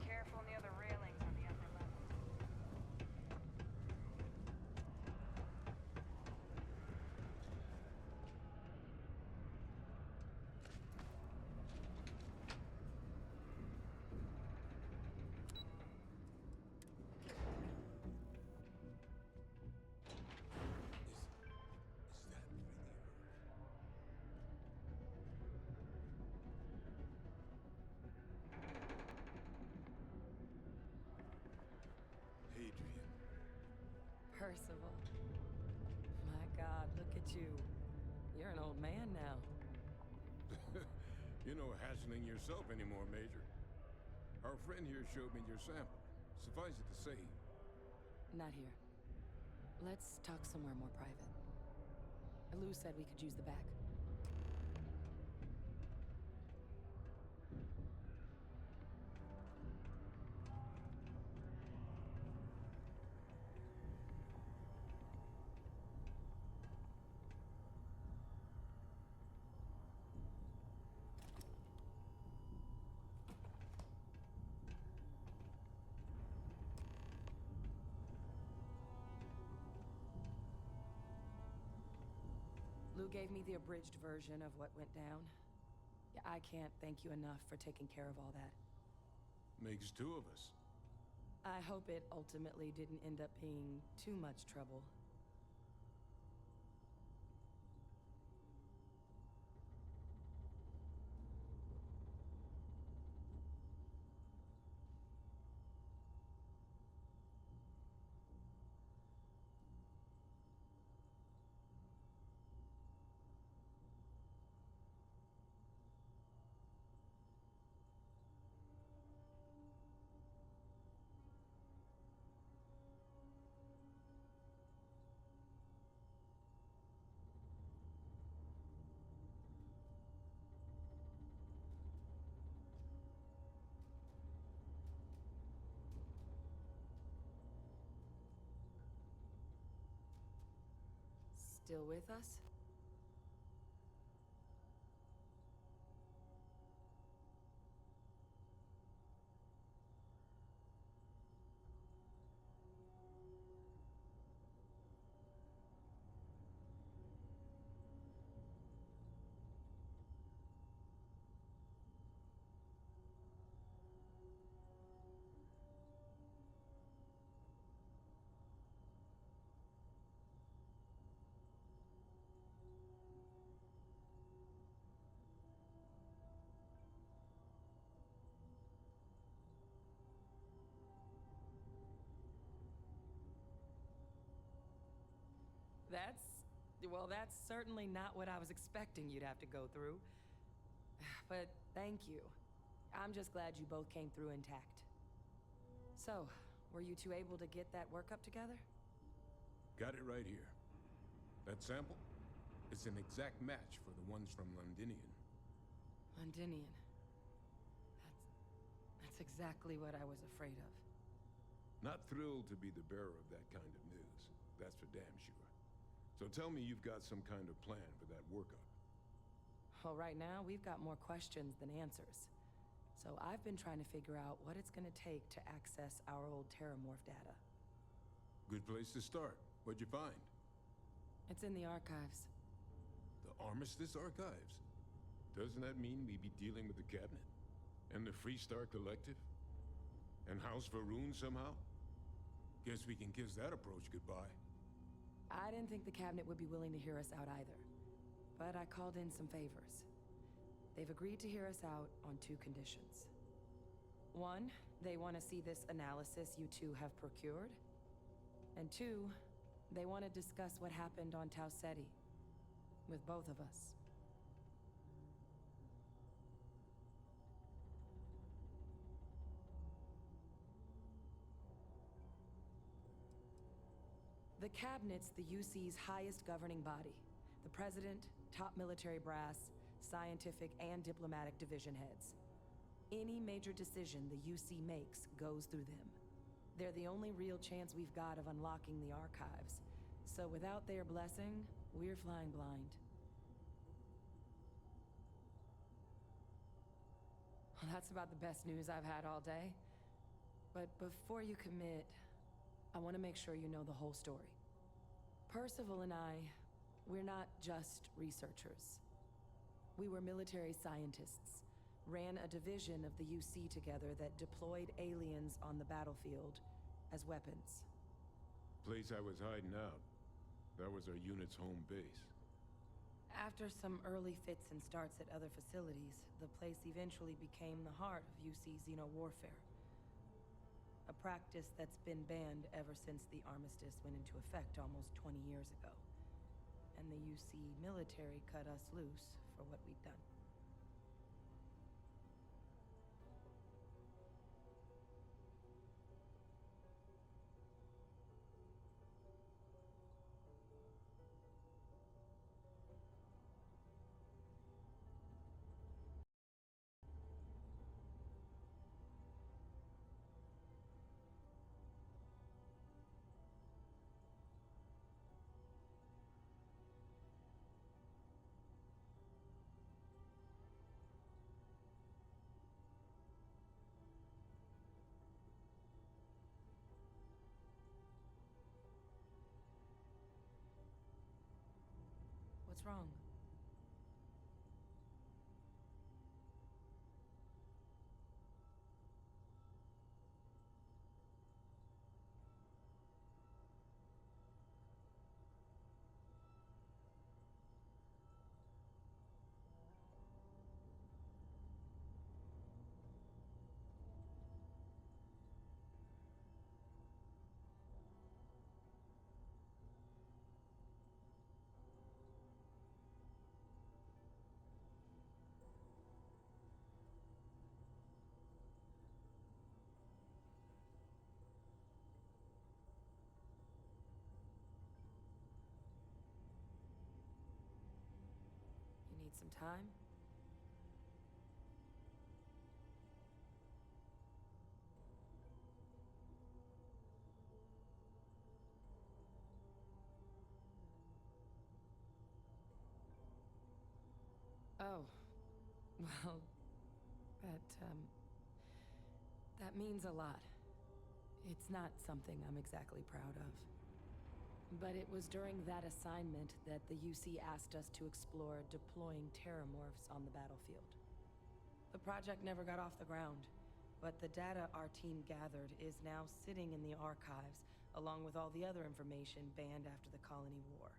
Careful near the railings on the upper level. Is that really her? Adrian. Percival. My God, look at you. You're an old man now. You're no hassling yourself anymore, Major. Our friend here showed me your sample. Suffice it to say... Not here. Let's talk somewhere more private. Lou said we could use the back. Lou gave me the abridged version of what went down. Yeah, I can't thank you enough for taking care of all that. Makes two of us. I hope it ultimately didn't end up being too much trouble. still with us? That's certainly not what I was expecting you'd have to go through. But thank you. I'm just glad you both came through intact. So, were you two able to get that workup together? Got it right here. That sample? It's an exact match for the ones from Londinian. Londinian. That's exactly what I was afraid of. Not thrilled to be the bearer of that kind of news. That's for damn sure. So tell me you've got some kind of plan for that workup. Well, right now, we've got more questions than answers. So I've been trying to figure out what it's gonna take to access our old Terramorph data. Good place to start. What'd you find? It's in the archives. The Armistice Archives? Doesn't that mean we be dealing with the Cabinet? And the Freestar Collective? And House Varun somehow? Guess we can kiss that approach goodbye. I didn't think the Cabinet would be willing to hear us out either. But I called in some favors. They've agreed to hear us out on 2 conditions. 1, they want to see this analysis you two have procured. And 2, they want to discuss what happened on Tau Ceti. With both of us. The Cabinet's the UC's highest governing body. The President, top military brass, scientific and diplomatic division heads. Any major decision the UC makes goes through them. They're the only real chance we've got of unlocking the archives. So without their blessing, we're flying blind. Well, that's about the best news I've had all day. But before you commit, I want to make sure you know the whole story. Percival and I, we're not just researchers. We were military scientists, ran a division of the UC together that deployed aliens on the battlefield as weapons. Place I was hiding out. That was our unit's home base. After some early fits and starts at other facilities, the place eventually became the heart of UC xeno-warfare. A practice that's been banned ever since the armistice went into effect almost 20 years ago. And the UC military cut us loose for what we'd done. What's wrong? You need some time? Oh, well, that means a lot. It's not something I'm exactly proud of. But it was during that assignment that the UC asked us to explore deploying terramorphs on the battlefield. The project never got off the ground, but the data our team gathered is now sitting in the archives, along with all the other information banned after the Colony War.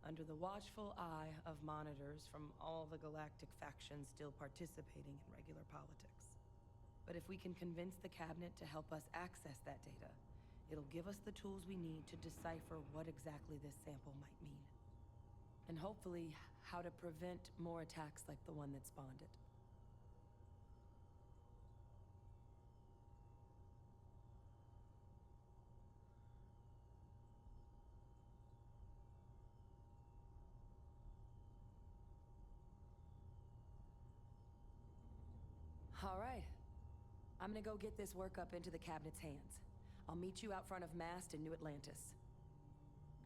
Under the watchful eye of monitors from all the galactic factions still participating in regular politics. But if we can convince the cabinet to help us access that data, it'll give us the tools we need to decipher what exactly this sample might mean. And hopefully, how to prevent more attacks like the one that spawned it. All right. I'm gonna go get this work up into the cabinet's hands. I'll meet you out front of Mast in New Atlantis.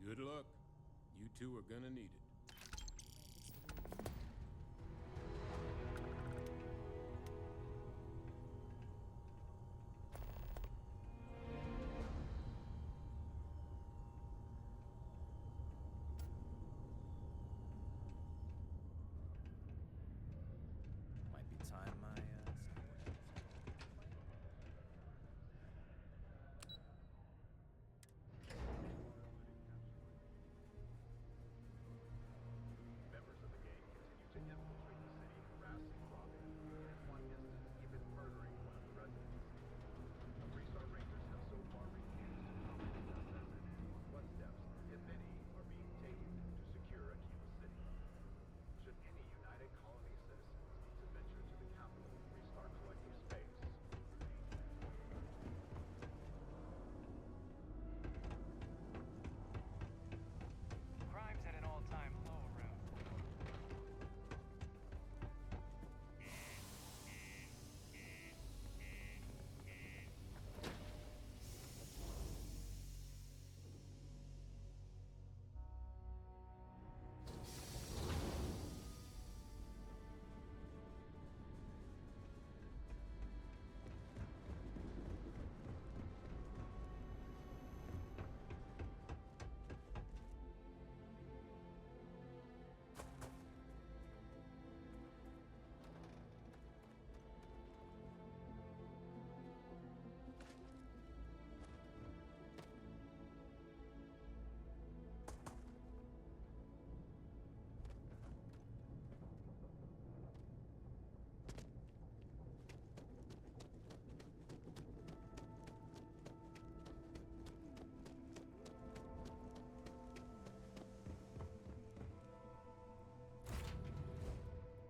Good luck. You two are gonna need it. Might be time my Members of the gang continue to infiltrate the city, harassing, robbing, and in one instance, even murdering one of the residents. The Freestar Rangers have so far refused to comment on this and what steps, if any, are being taken to secure Akiva City. Should any United Colony citizens need to venture to the capital Freestar Collective space, Crime's at an all-time low around.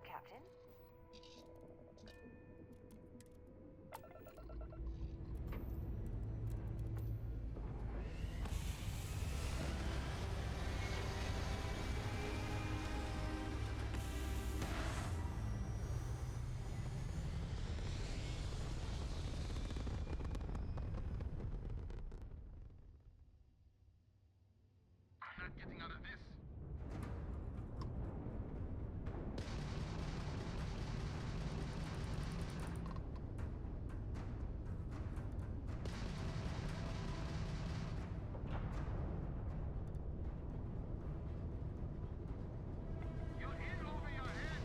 Captain? I'm not getting out of this. You're in over your head.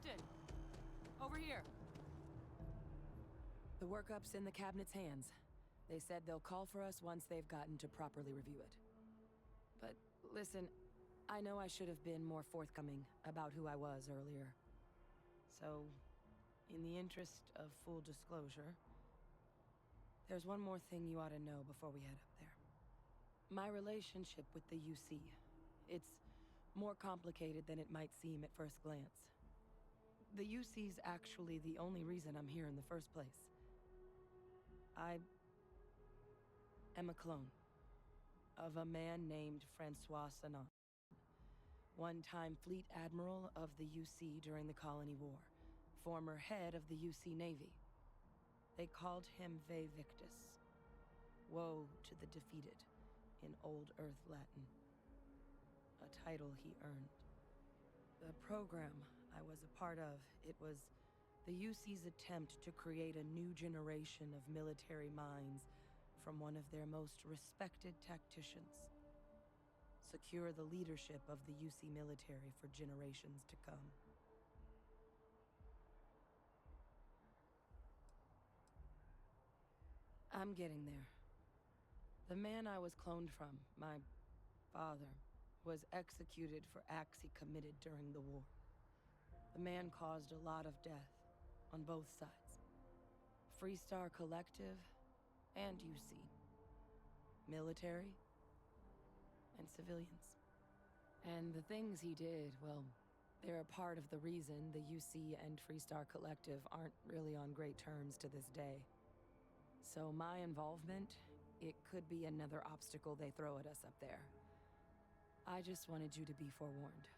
Captain! Over here! The workup's in the cabinet's hands. They said they'll call for us once they've gotten to properly review it. But listen, I know I should have been more forthcoming about who I was earlier. So, in the interest of full disclosure, there's one more thing you ought to know before we head up there. My relationship with the UC. It's more complicated than it might seem at first glance. The UC's actually the only reason I'm here in the first place. I am a clone of a man named Francois Sanan, one-time fleet admiral of the UC during the Colony War, former head of the UC Navy. They called him Ve Victus, woe to the defeated, in Old Earth Latin, a title he earned. The program I was a part of, it was the UC's attempt to create a new generation of military minds from one of their most respected tacticians. Secure the leadership of the UC military for generations to come. I'm getting there. The man I was cloned from, my father, was executed for acts he committed during the war. The man caused a lot of death on both sides. Freestar Collective and UC. Military and civilians. And the things he did, well, they're a part of the reason the UC and Freestar Collective aren't really on great terms to this day. So my involvement, it could be another obstacle they throw at us up there. I just wanted you to be forewarned.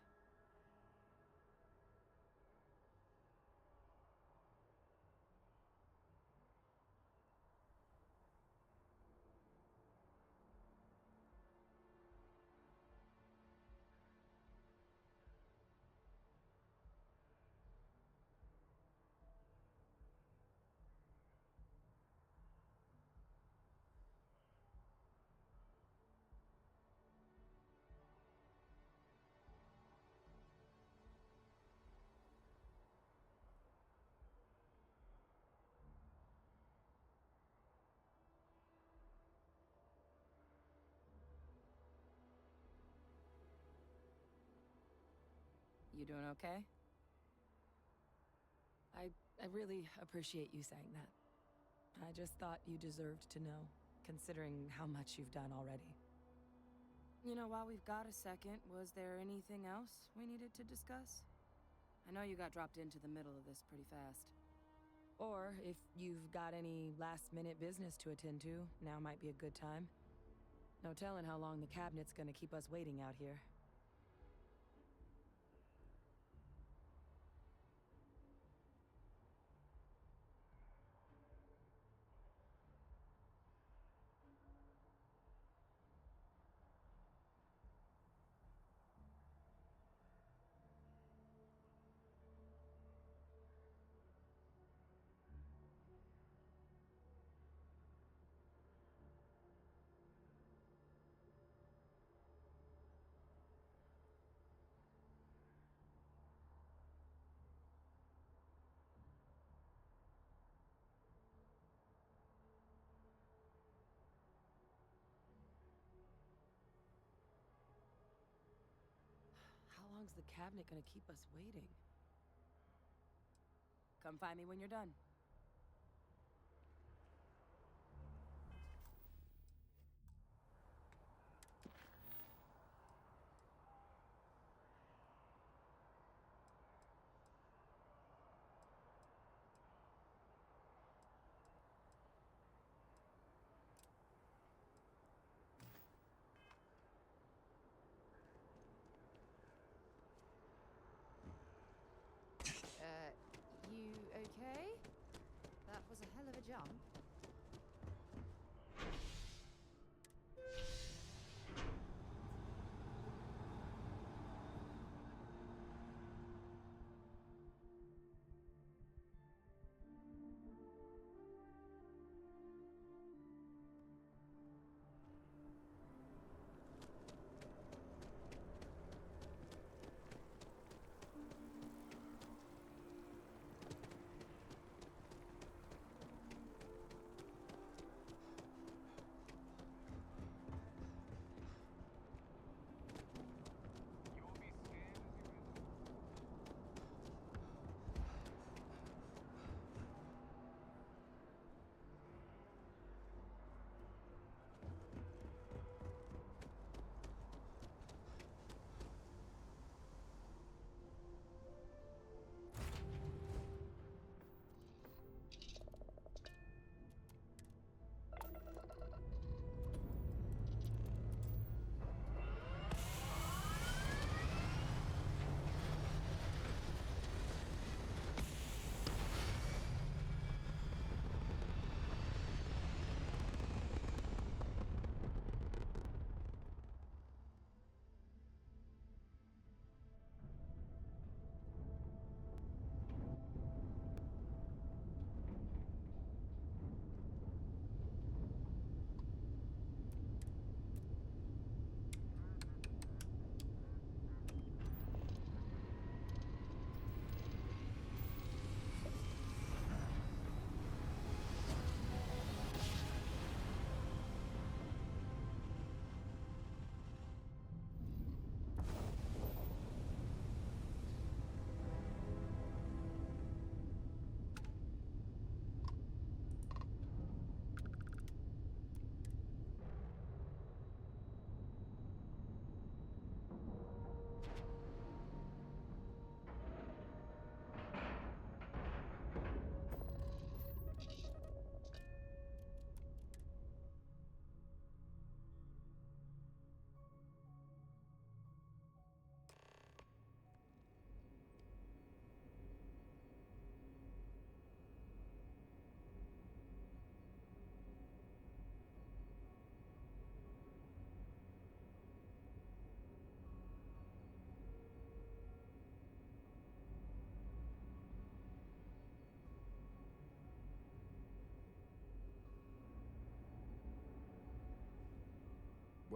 You doing okay? I really appreciate you saying that. I just thought you deserved to know, considering how much you've done already. You know, while we've got a second, was there anything else we needed to discuss? I know you got dropped into the middle of this pretty fast. Or, if you've got any last-minute business to attend to, now might be a good time. No telling how long the cabinet's gonna keep us waiting out here. How long's the cabinet gonna keep us waiting? Come find me when you're done. You okay? That was a hell of a jump.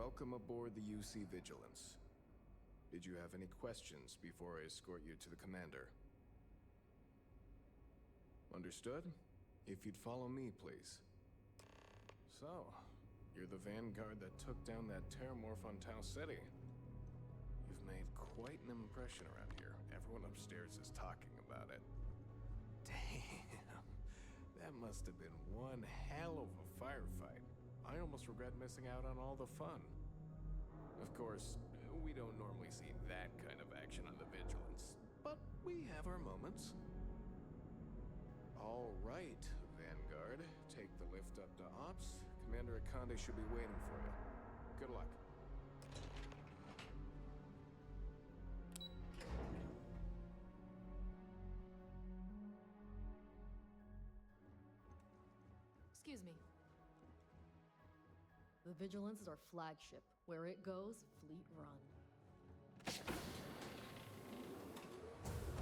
Welcome aboard the UC Vigilance. Did you have any questions before I escort you to the commander? Understood? If you'd follow me, please. So, you're the vanguard that took down that terramorph on Tau City. You've made quite an impression around here. Everyone upstairs is talking about it. Damn. That must have been one hell of a firefight. I almost regret missing out on all the fun. Of course, we don't normally see that kind of action on the Vigilance, but we have our moments. All right, Vanguard. Take the lift up to Ops. Commander Akande should be waiting for you. Good luck. Excuse me. The Vigilance is our flagship. Where it goes, Fleet Run.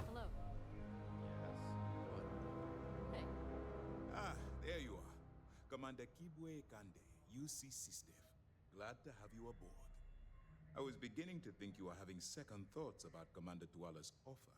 Hello. Hey. Ah, there you are. Commander Kibwe Kande, UC SysDef. Glad to have you aboard. I was beginning to think you were having second thoughts about Commander Tuala's offer.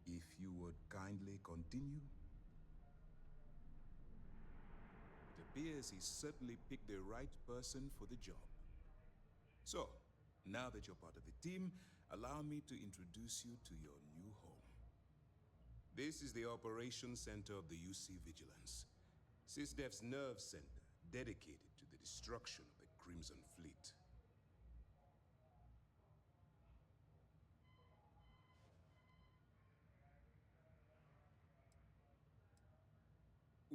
If you would kindly continue. It appears he certainly picked the right person for the job. So, now that you're part of the team, allow me to introduce you to your new home. This is the Operations Center of the UC Vigilance, SysDef's nerve center dedicated to the destruction of the Crimson Fleet.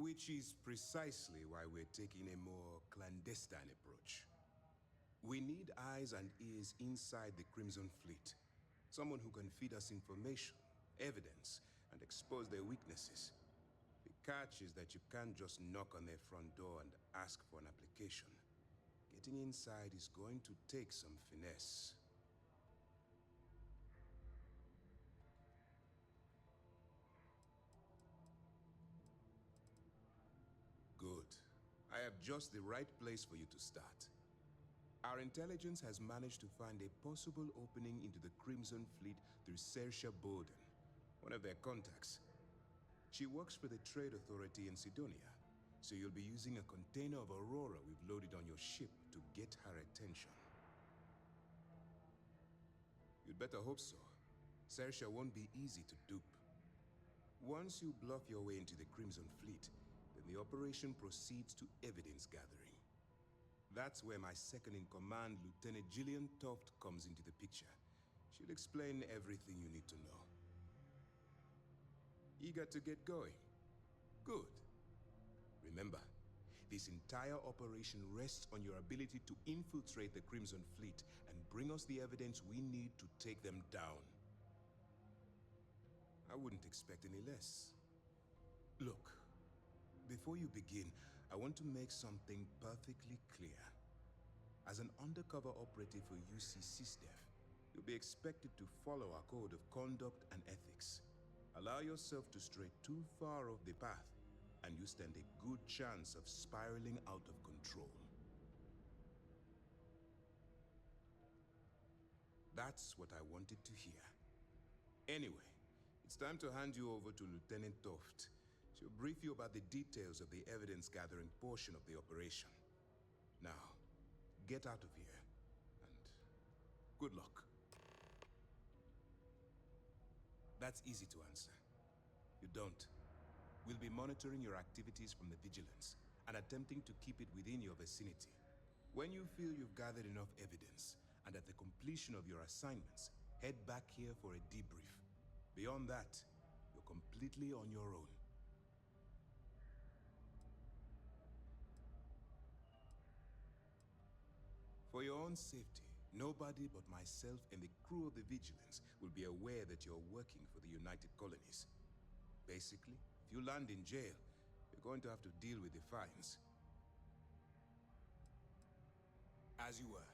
Which is precisely why we're taking a more clandestine approach. We need eyes and ears inside the Crimson Fleet. Someone who can feed us information, evidence, and expose their weaknesses. The catch is that you can't just knock on their front door and ask for an application. Getting inside is going to take some finesse. Good. I have just the right place for you to start. Our intelligence has managed to find a possible opening into the Crimson Fleet through Saoirse Bowden, one of their contacts. She works for the Trade Authority in Sidonia, so you'll be using a container of Aurora we've loaded on your ship to get her attention. You'd better hope so. Saoirse won't be easy to dupe. Once you bluff your way into the Crimson Fleet, then the operation proceeds to evidence gathering. That's where my second-in-command, Lieutenant Gillian Toft, comes into the picture. She'll explain everything you need to know. Eager to get going? Good. Remember, this entire operation rests on your ability to infiltrate the Crimson Fleet and bring us the evidence we need to take them down. I wouldn't expect any less. Look, before you begin, I want to make something perfectly clear. As an undercover operative for UC SysDef, you'll be expected to follow our code of conduct and ethics. Allow yourself to stray too far off the path, and you stand a good chance of spiraling out of control. That's what I wanted to hear. Anyway, it's time to hand you over to Lieutenant Toft. She'll brief you about the details of the evidence-gathering portion of the operation. Now, get out of here, and good luck. That's easy to answer. You don't. We'll be monitoring your activities from the Vigilance and attempting to keep it within your vicinity. When you feel you've gathered enough evidence, and at the completion of your assignments, head back here for a debrief. Beyond that, you're completely on your own. For your own safety, nobody but myself and the crew of the Vigilance will be aware that you're working for the United Colonies. Basically, if you land in jail, you're going to have to deal with the fines. As you were.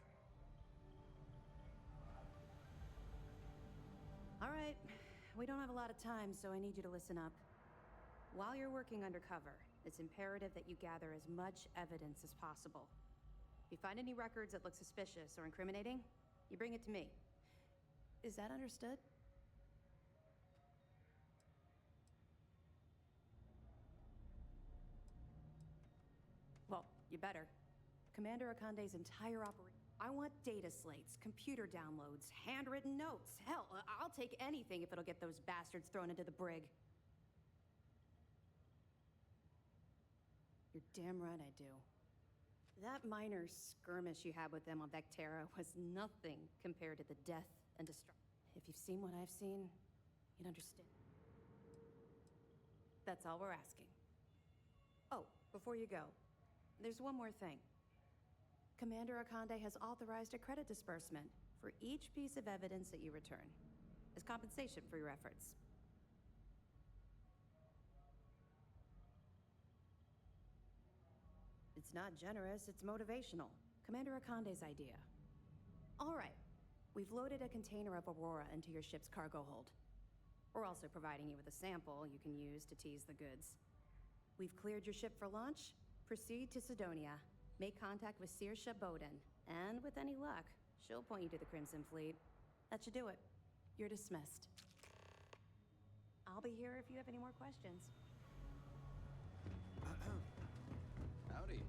All right. We don't have a lot of time, so I need you to listen up. While you're working undercover, it's imperative that you gather as much evidence as possible. If you find any records that look suspicious or incriminating, you bring it to me. Is that understood? Well, you better. Commander Akande's entire operation. I want data slates, computer downloads, handwritten notes. Hell, I'll take anything if it'll get those bastards thrown into the brig. You're damn right I do. That minor skirmish you had with them on Vectera was nothing compared to the death and destruction. If you've seen what I've seen, you'd understand. That's all we're asking. Oh, before you go, there's one more thing. Commander Akande has authorized a credit disbursement for each piece of evidence that you return, as compensation for your efforts. It's not generous, it's motivational. Commander Akande's idea. All right, we've loaded a container of Aurora into your ship's cargo hold. We're also providing you with a sample you can use to tease the goods. We've cleared your ship for launch. Proceed to Sidonia. Make contact with Saoirse Bowden, and with any luck, she'll point you to the Crimson Fleet. That should do it. You're dismissed. I'll be here if you have any more questions. Howdy.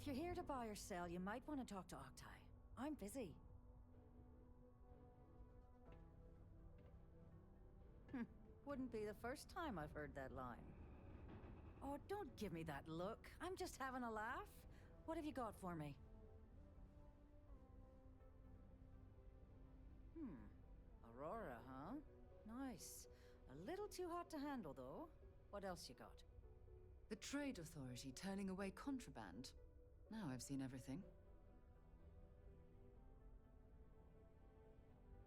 If you're here to buy or sell, you might want to talk to Octai. I'm busy. Wouldn't be the first time I've heard that line. Oh, don't give me that look. I'm just having a laugh. What have you got for me? Aurora, huh? Nice. A little too hot to handle, though. What else you got? The Trade Authority turning away contraband. Now I've seen everything.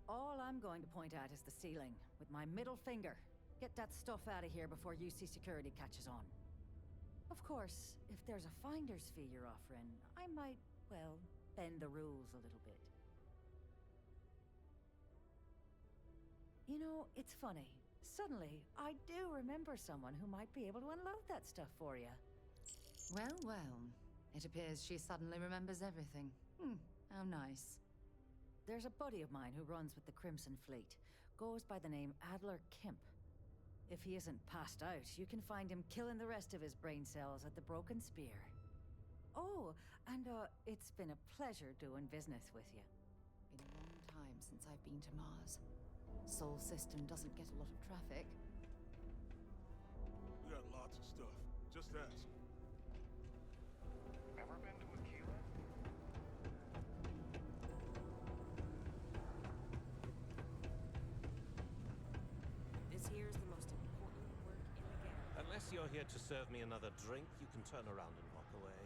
All I'm going to point at is the ceiling, with my middle finger. Get that stuff out of here before UC Security catches on. Of course, if there's a finder's fee you're offering, I might, well, bend the rules a little bit. You know, it's funny. Suddenly, I do remember someone who might be able to unload that stuff for you. Well, well. It appears she suddenly remembers everything. How nice. There's a buddy of mine who runs with the Crimson Fleet. Goes by the name Adler Kemp. If he isn't passed out, you can find him killing the rest of his brain cells at the Broken Spear. Oh, and it's been a pleasure doing business with you. Been a long time since I've been to Mars. Sol system doesn't get a lot of traffic. We got lots of stuff. Just ask. Ever been to Aquila? This here's the most important work in the game. Unless you're here to serve me another drink, you can turn around and walk away.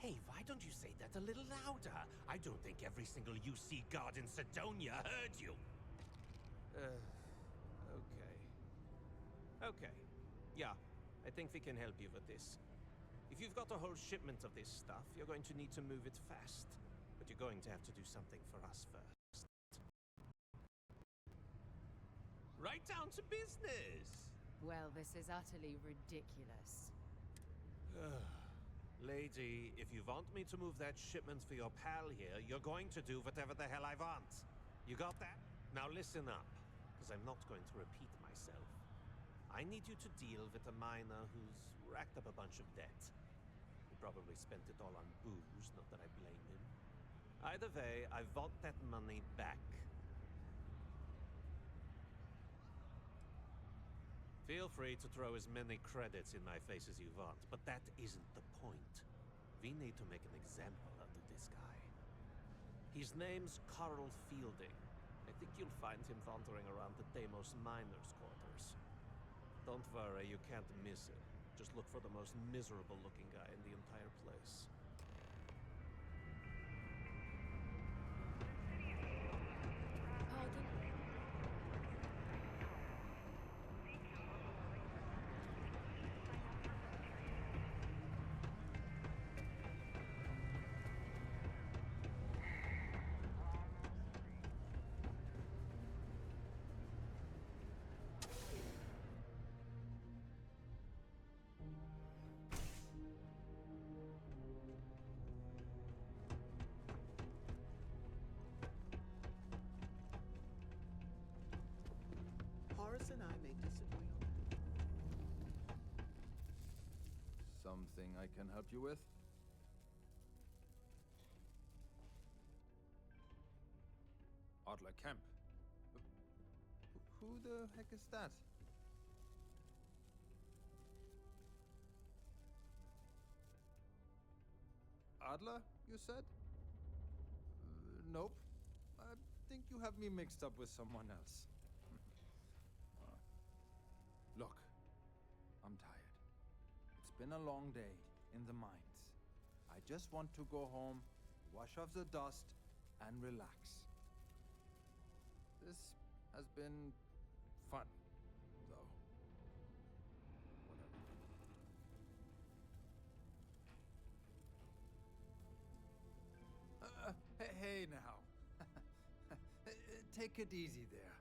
Hey, why don't you say that a little louder? I don't think every single UC guard in Sidonia heard you. Okay. Okay. Yeah, I think we can help you with this. If you've got a whole shipment of this stuff, you're going to need to move it fast. But you're going to have to do something for us first. Right down to business! Well, this is utterly ridiculous. Lady, if you want me to move that shipment for your pal here, you're going to do whatever the hell I want. You got that? Now listen up, because I'm not going to repeat myself. I need you to deal with a miner who's racked up a bunch of debt. He probably spent it all on booze, not that I blame him. Either way, I want that money back. Feel free to throw as many credits in my face as you want, but that isn't the point. We need to make an example out of this guy. His name's Carl Fielding. I think you'll find him wandering around the Deimos miners' quarters. Don't worry, you can't miss him. Just look for the most miserable-looking guy in the entire place. Horace and I may disagree on Something I can help you with? Adler Kemp. Who the heck is that? Adler, you said? Nope. I think you have me mixed up with someone else. Look, I'm tired. It's been a long day in the mines. I just want to go home, wash off the dust, and relax. This has been fun, though. Whatever. Hey now. Take it easy there.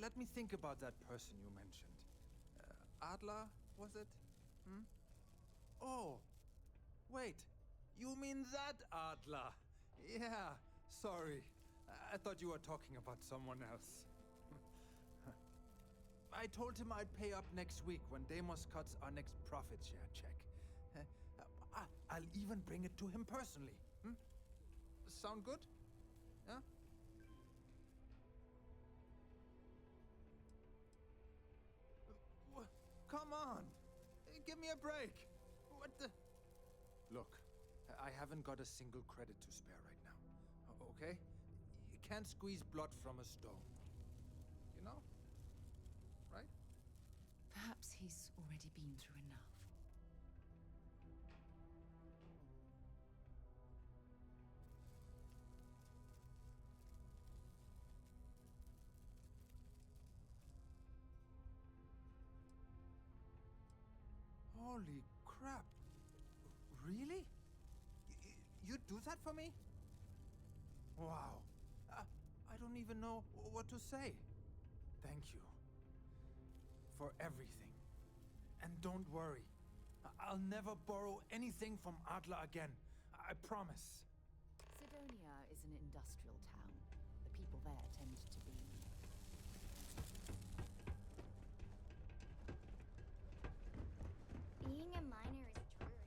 let me think about that person you mentioned. Adler, was it? Hmm? Oh, wait. You mean that Adler? Yeah, sorry. I thought you were talking about someone else. I told him I'd pay up next week when Deimos cuts our next profit share check. I'll even bring it to him personally. Hmm? Sound good? Yeah? Come on! Give me a break! What the... Look, I haven't got a single credit to spare right now. Okay? You can't squeeze blood from a stone. You know? Right? Perhaps he's already been through enough. Holy crap. Really? You'd do that for me? Wow. I don't even know what to say. Thank you. For everything. And don't worry. I'll never borrow anything from Adler again. I promise. Sidonia is an industrial town. The people there tend to be... Being a miner is dreary.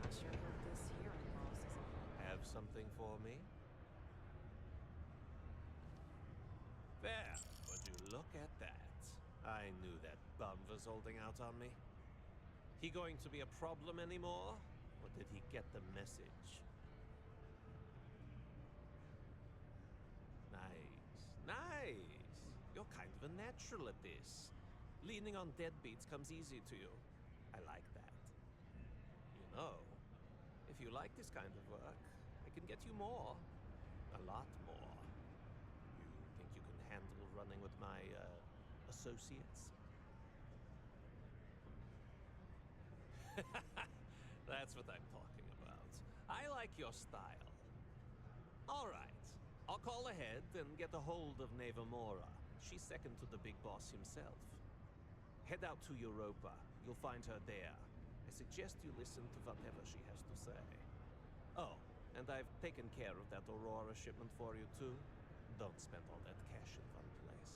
I sure hope this hearing loss isn't... Have something for me? There, would you look at that? I knew that bum was holding out on me. He going to be a problem anymore? Or did he get the message? Nice, nice. You're kind of a natural at this. Leaning on deadbeats comes easy to you. I like that. You know, if you like this kind of work, I can get you more. A lot more. You think you can handle running with my, associates? That's what I'm talking about. I like your style. All right. I'll call ahead and get a hold of Nevamora. She's second to the big boss himself. Head out to Europa. You'll find her there. I suggest you listen to whatever she has to say. Oh, and I've taken care of that Aurora shipment for you too. Don't spend all that cash in one place.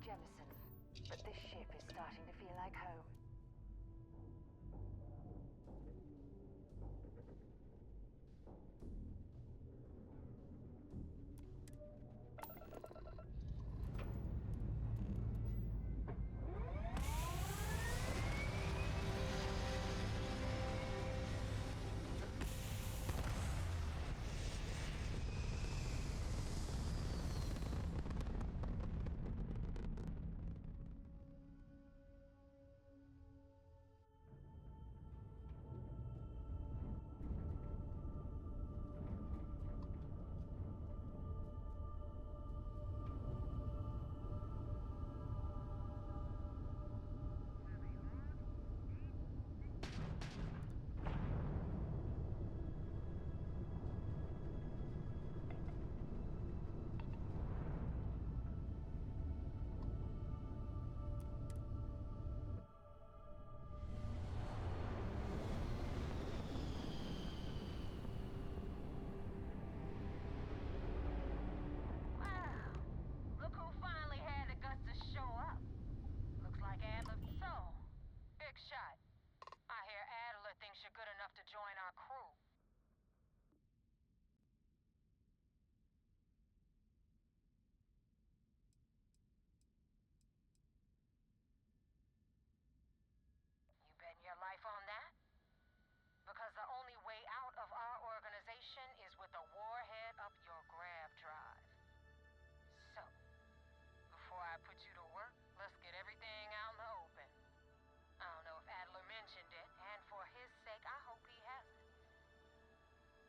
Jemison, but this ship is starting to feel like home.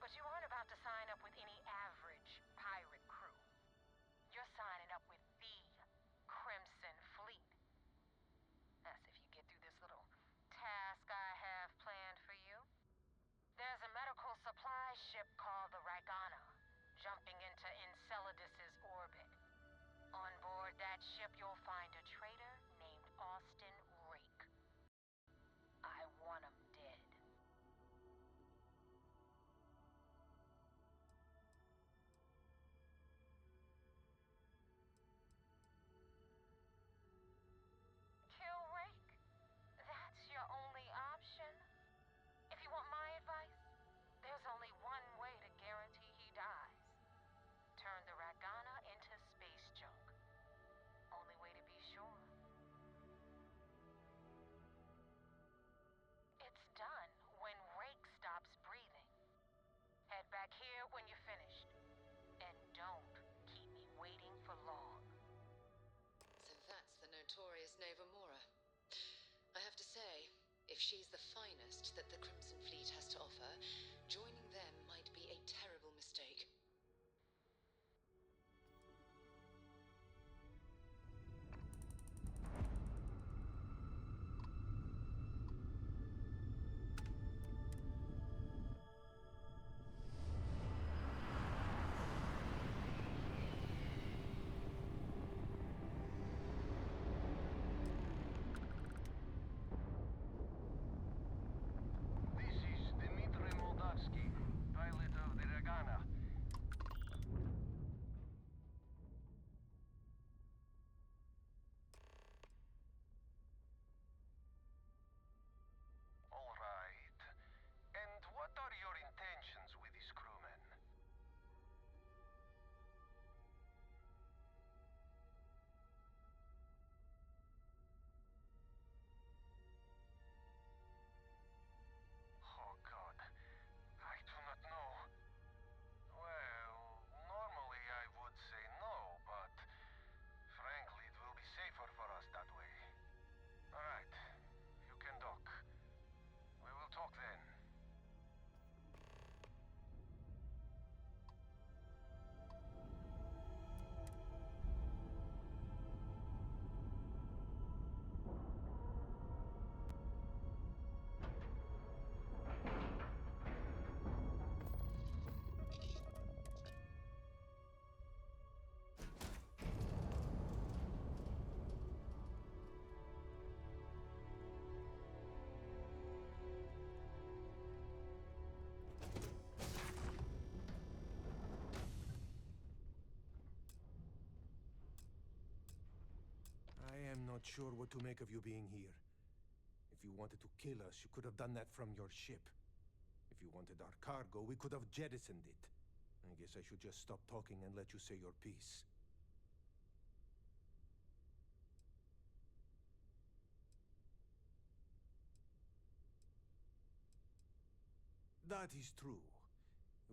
But you aren't about to sign up with any average pirate crew. You're signing up with the Crimson Fleet. That's if you get through this little task I have planned for you. There's a medical supply ship called the Ragana, jumping into Enceladus's orbit. On board that ship, you'll find a traitor named Austin Rake. I want him dead. Kill Rake? That's your only option? If you want my advice, there's only one way to guarantee he dies. Turn the Ragana into space junk. Only way to be sure. It's done when Rake stops breathing. Head back here when you're finished. And don't keep me waiting for long. So that's the notorious Nova Mora. I have to say, if she's the finest that the Crimson Fleet has to offer, joining them might be a terrible mistake. This is Dmitry Moldavsky, pilot of the Ragana. All right. And what are your intentions with these crewmen? Oh God, I do not know. Well, normally I would say no, but frankly it will be safer for us that way. Alright, you can dock. We will talk then. I am not sure what to make of you being here. If you wanted to kill us, you could have done that from your ship. If you wanted our cargo, we could have jettisoned it. I guess I should just stop talking and let you say your piece. That is true.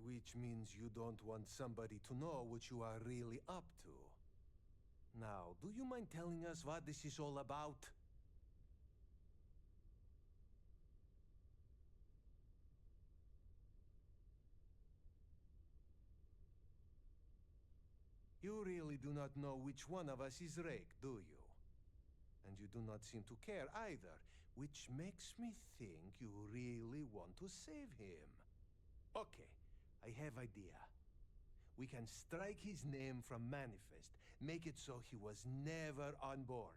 Which means you don't want somebody to know what you are really up to. Now, do you mind telling us what this is all about? You really do not know which one of us is Rake, do you? And you do not seem to care either, which makes me think you really want to save him. Okay, I have idea. We can strike his name from Manifest, make it so he was never on board.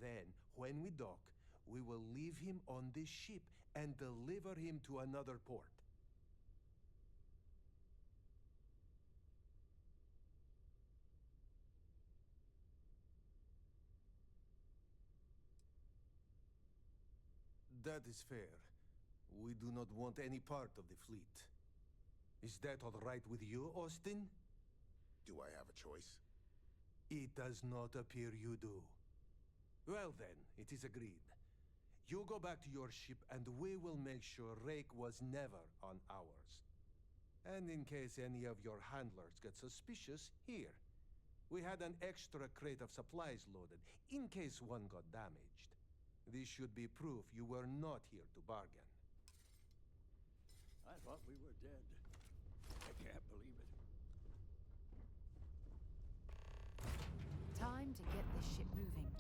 Then, when we dock, we will leave him on this ship and deliver him to another port. That is fair. We do not want any part of the fleet. Is that all right with you, Austin? Do I have a choice? It does not appear you do. Well then, it is agreed. You go back to your ship and we will make sure Rake was never on ours. And in case any of your handlers get suspicious, here. We had an extra crate of supplies loaded, in case one got damaged. This should be proof you were not here to bargain. I thought we were dead. I can't believe it. Time to get this ship moving.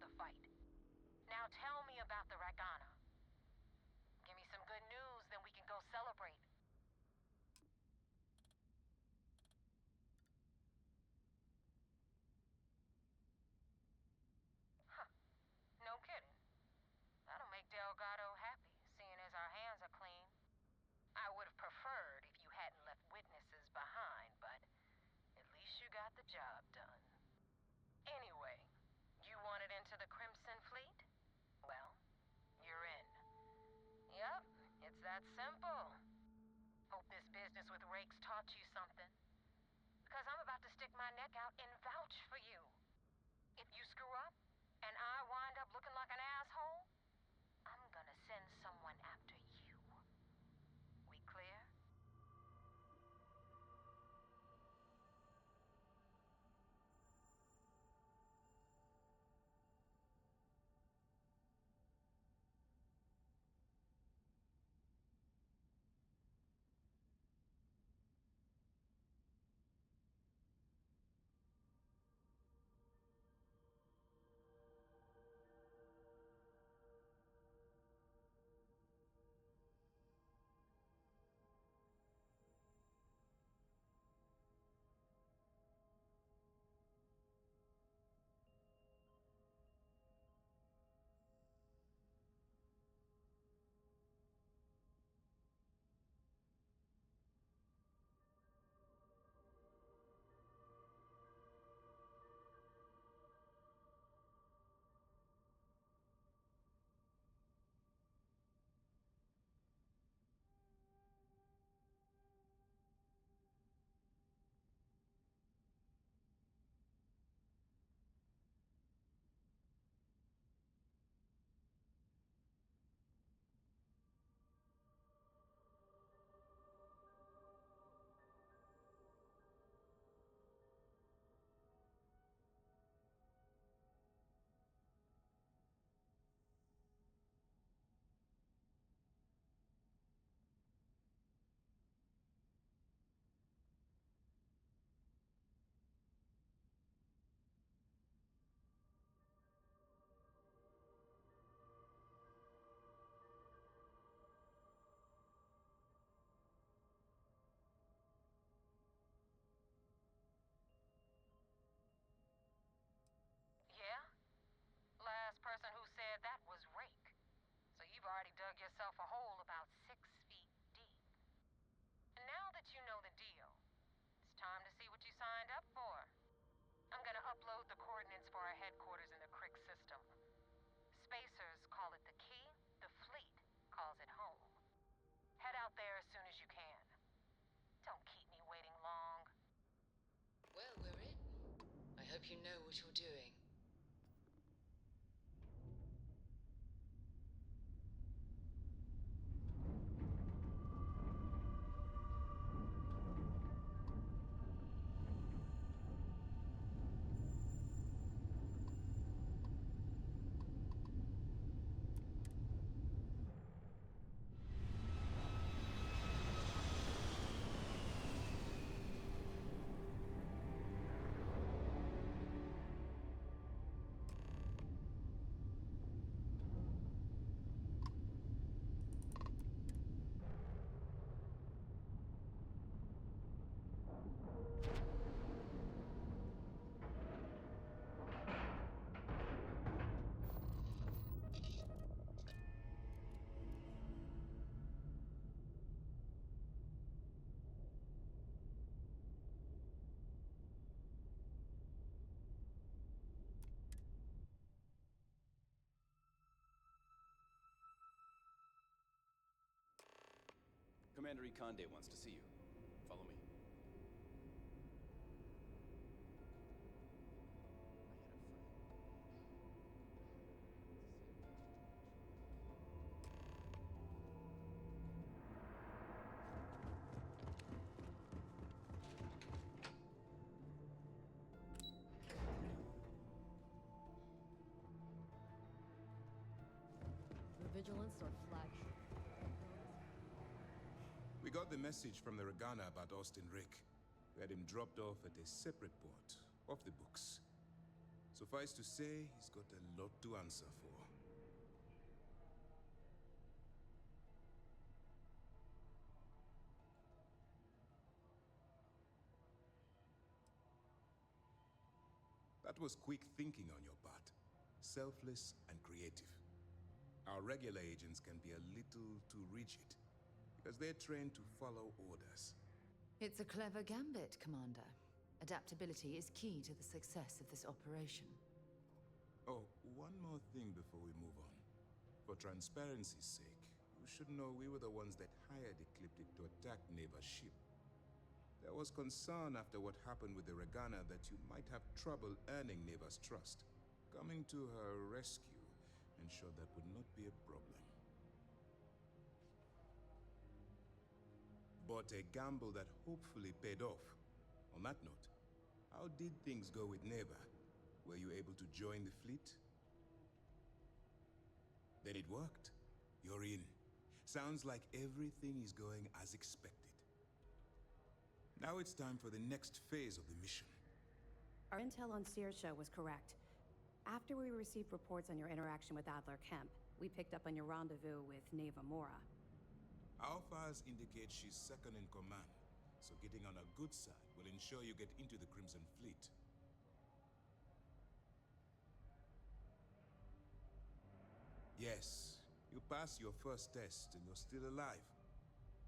the fight. Now tell me about the Ragana. Give me some good news, then we can go celebrate. Huh. No kidding. That'll make Delgado happy, seeing as our hands are clean. I would have preferred if you hadn't left witnesses behind, but at least you got the job done. Anyway, you wanted into the Crimson Fleet? Well, you're in. Yup, it's that simple. Hope this business with Rakes taught you something. Because I'm about to stick my neck out and vouch for you. If you screw up, and I wind up looking like an asshole, I'm gonna send someone after you. We clear? Yeah? Last person who said that was Rake. So you've already dug yourself a hole about 6 feet deep. And now that you know the deal, it's time to see what you signed up for. I'm gonna upload the coordinates for our headquarters in the Crick system. Spacers call it the key, the fleet calls it home. Head out there as soon as you can. Don't keep me waiting long. Well, we're in. I hope you know what you're doing. Commander Ikonde wants to see you. Follow me. The Vigilance or flagship? We got the message from the Ragana about Austin Rick. We had him dropped off at a separate port, off the books. So Suffice to say, he's got a lot to answer for. That was quick thinking on your part. Selfless and creative. Our regular agents can be a little too rigid, because they're trained to follow orders. It's a clever gambit, Commander. Adaptability is key to the success of this operation. Oh, one more thing before we move on. For transparency's sake, you should know we were the ones that hired Ecliptic to attack Neva's ship. There was concern after what happened with the Regana that you might have trouble earning Neva's trust. Coming to her rescue ensured that would not be a problem. But a gamble that hopefully paid off. On that note, how did things go with Neva? Were you able to join the fleet? Then it worked. You're in. Sounds like everything is going as expected. Now it's time for the next phase of the mission. Our intel on Saoirse was correct. After we received reports on your interaction with Adler Kemp, we picked up on your rendezvous with Neva Mora. Our files indicate she's second in command, so getting on her good side will ensure you get into the Crimson Fleet. Yes, you passed your first test and you're still alive.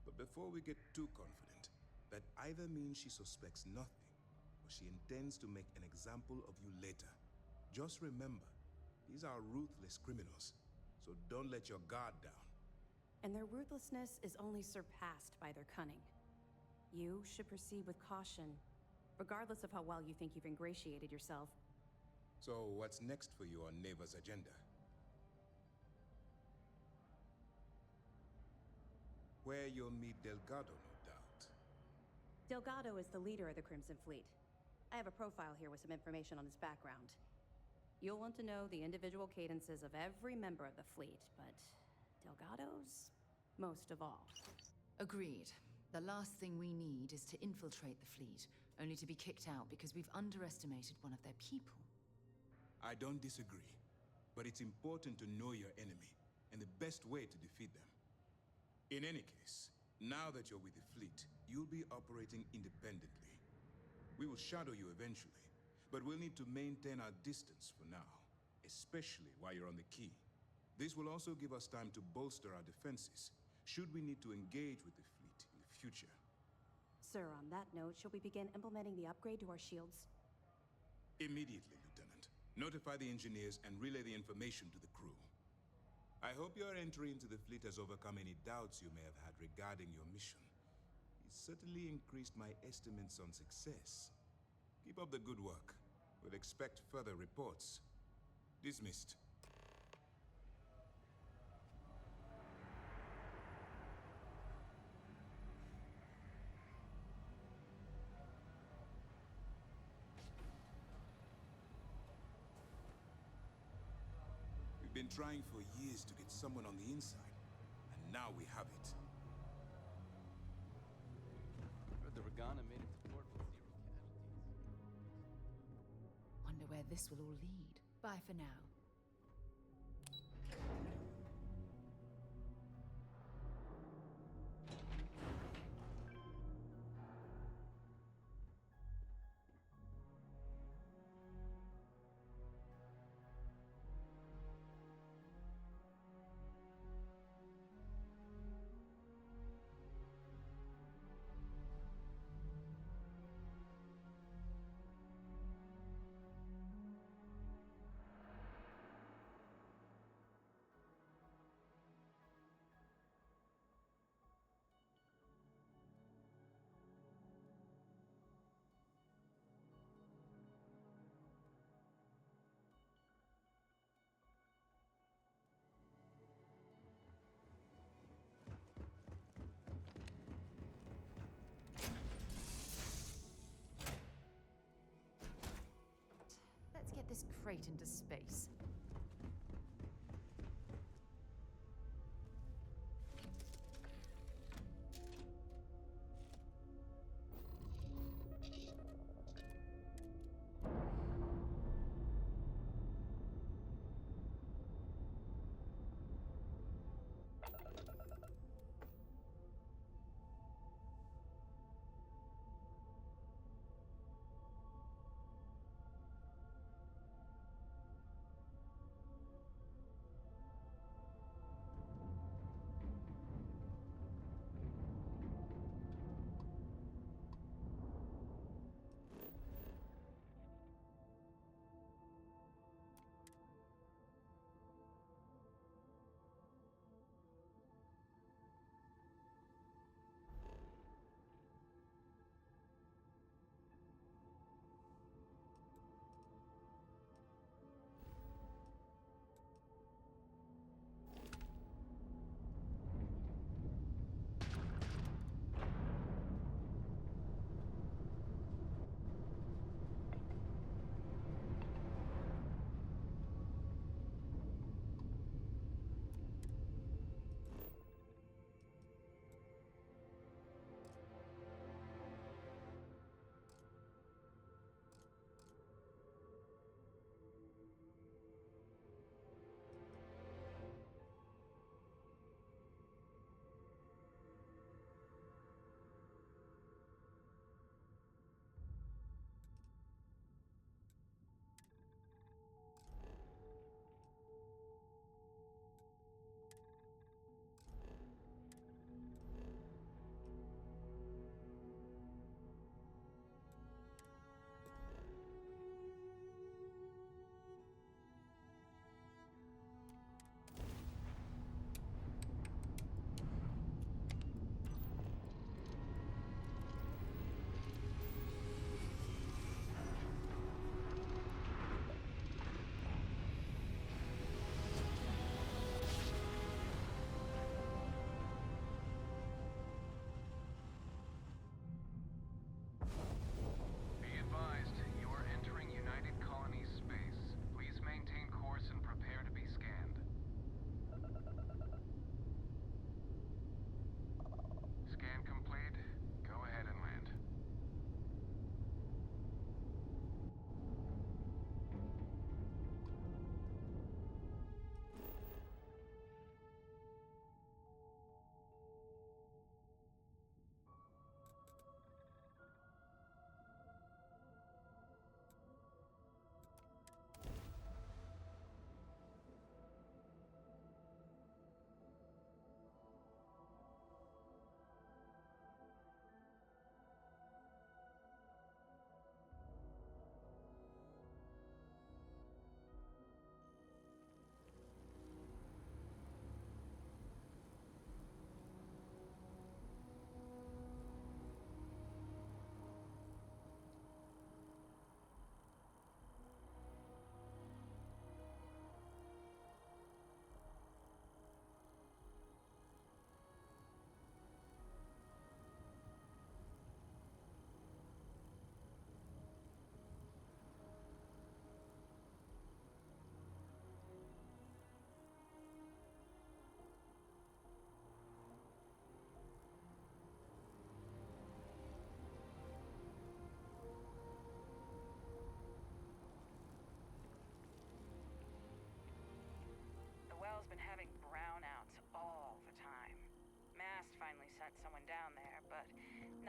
But before we get too confident, that either means she suspects nothing, or she intends to make an example of you later. Just remember, these are ruthless criminals, so don't let your guard down. And their ruthlessness is only surpassed by their cunning. You should proceed with caution, regardless of how well you think you've ingratiated yourself. So what's next for you on Neva's agenda? Where you'll meet Delgado, no doubt. Delgado is the leader of the Crimson Fleet. I have a profile here with some information on his background. You'll want to know the individual cadences of every member of the fleet, but Delgado's most of all. Agreed. The last thing we need is to infiltrate the fleet, only to be kicked out because we've underestimated one of their people. I don't disagree, but it's important to know your enemy, and the best way to defeat them. In any case, now that you're with the fleet, you'll be operating independently. We will shadow you eventually, but we'll need to maintain our distance for now, especially while you're on the key. This will also give us time to bolster our defenses, should we need to engage with the fleet in the future. Sir, on that note, shall we begin implementing the upgrade to our shields? Immediately, Lieutenant. Notify the engineers and relay the information to the crew. I hope your entry into the fleet has overcome any doubts you may have had regarding your mission. It certainly increased my estimates on success. Keep up the good work. We'll expect further reports. Dismissed. We've been trying for years to get someone on the inside, and now we have it. Heard the Regana made it to port with 0 casualties. Wonder where this will all lead. Bye for now. Let's get this crate into space.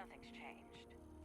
nothing's changed.